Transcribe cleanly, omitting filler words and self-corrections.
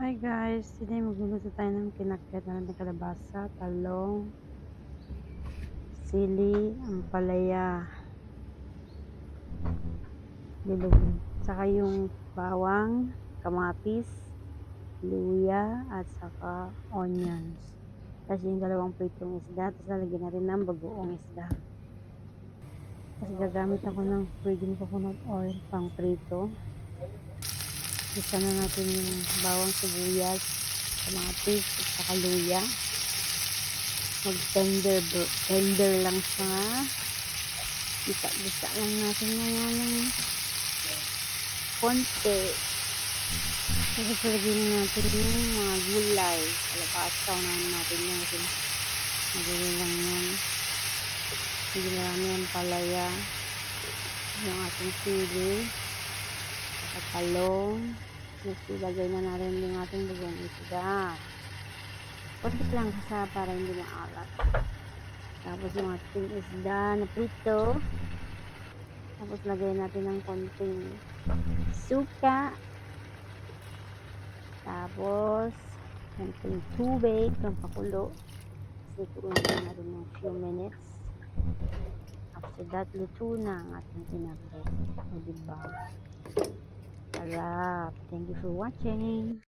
Hi guys, today magluluto tayo ng pinakbet natin kalabasa, talong, sili, ampalaya, bilog, saka yung bawang, kamatis, luya, at saka onions. Tapos yung dalawang pritong isda, tapos lalagyan natin ng bagoong isda. Tapos gagamit ako ng virgin coconut oil pang prito. Isa na natin yung bawang, sibuyas, kamatis, at saka luya. Mag-tender lang siya. Bisa lang natin na yan ng konti. Tapos lagyan na natin yung mga gulay. Kalabasa natin yan. Madali lang yan. Hindi marami ang palaya. Yung ating sili. At talong. Tapos ilagay na natin yung ating bagong isda. Konti lang sa para hindi maalat. Tapos yung ating isda na prito. Tapos lagay natin ng konting suka. Tapos konting tubig ng pakulo. Kasi tuunin natin ng few minutes. After that, luto na ang ating pinakbet. O diba? Sarap. Thank you for watching.